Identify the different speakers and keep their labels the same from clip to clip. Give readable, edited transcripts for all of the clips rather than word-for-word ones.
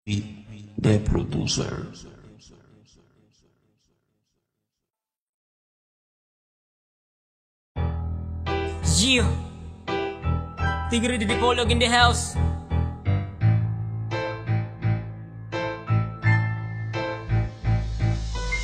Speaker 1: The producer.
Speaker 2: Yeah, Tigre the Dipolog in the house.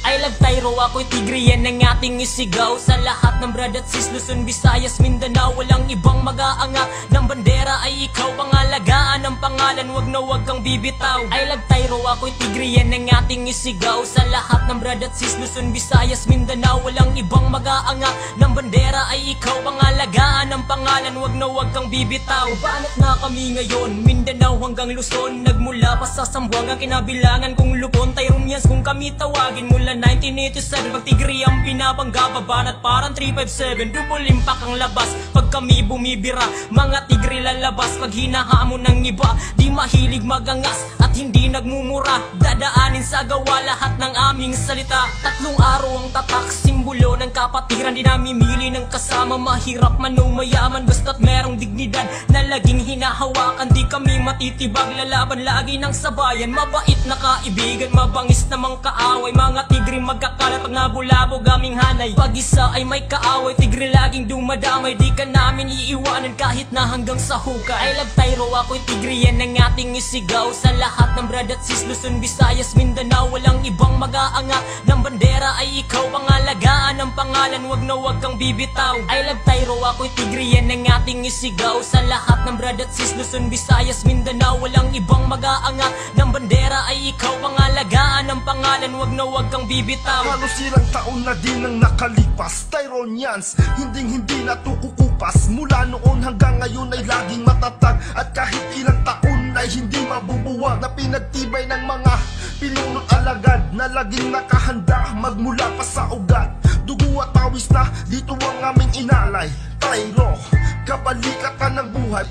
Speaker 2: I love Tyro, ako'y tigre, yan ang ating isigaw. Sa lahat ng brad at sis, Luzon, Visayas, Mindanao, walang ibang mag-aangat ng bandera ay ikaw. Pangalagaan ang pangalan, wag na wag kang bibitaw. I love Tyro, ako'y tigre, yan ang ating isigaw. Sa lahat ng brad at sis, Luzon, Visayas, Mindanao, walang ibang mag-aangat ng bandera ay ikaw. Pangalagaan ang pangalan, wag na wag kang bibitaw. Banat na kami ngayon, Mindanao hanggang Luzon, nagmula pa sa Sambuanga, kinabilangan kung Lupon, Tyronians kung kami tawagin. Mula 1987, pag tigre ang binabangga, babanat parang 357. Double impact ang labas, pag kami bumibira, mga tigre lalabas. Pag hinahamon ng iba, di mahilig magangas at hindi nagmumura. Dadaanin sa gawa lahat ng aming salita. 3 araw ang tatak, simbolo ng kapatiran. Di namimili ng kasama, mahirap man o mayaman, basta't merong dignidad na laging hinahawakan. Di kami matitibag, lalaban lagi ng sabayan. Mabait na kaibigan, mabangis namang kaaway. Mga tigre magkakalat pag nabulabog aming hanay. Pag isa ay may kaaway, tigre laging dumadamay. Di ka namin iiwanan kahit na hanggang sa hukay. I love Tyro, ako'y tigre, yan ang ating isigaw. Sa lahat ng brad at sis, Luzon, Visayas, Mindanao, walang ibang mag-aangat ng bandera ay ikaw. Pangalagaan ang pangalan, wag na wag kang bibitaw. I love Tyro, ako'y tigre, yan ang ating isigaw. Sa lahat ng brad at sis, Luzon, Visayas, Mindanao, walang ibang mag-aangat ng bandera ay ikaw. Pangalagaan ang pangalan, wag na wag kang bibitaw.
Speaker 3: Halos ilang taon na din ang nakalipas, Tyronians, hindi natukukupas. Mula noon hanggang ngayon ay laging matatag, at kahit ilang taon ay hindi mabubuwag. Na pinagtibay ng mga pinunot alagad, na laging nakahanda magmula pa sa ugat. Dugo at pawis na dito ang aming inalay. Tyro, kabalikatan ng buhay.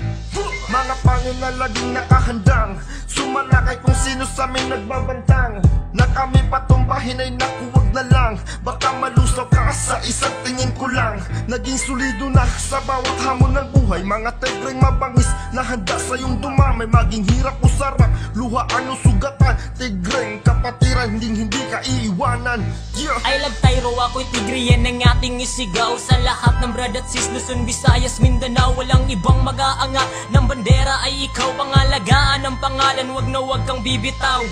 Speaker 3: Mga pangin na laging nakahandang sumalakay kung sino sa amin nagbabantang. Na kami patumbahin ay naku, wag na lang. Baka malusaw ka sa isang tingin ko lang. Naging solido na sa bawat hamon ng buhay. Mga tigreng mabangis na handa sa iyong dumamay. Maging hirap o sarap, luhaan o sugatan. Tigreng kapatiran, hindi ka iiwanan. Yeah.
Speaker 2: I love Tyro, ako'y tigre, yan ang ating isigaw. Sa lahat ng brad at sis, Luzon, Visayas, Mindanao, walang ibang mag-aangat ng bandera ay ikaw. Pangalagaan ang pangalan, wag na wag kang bibitaw.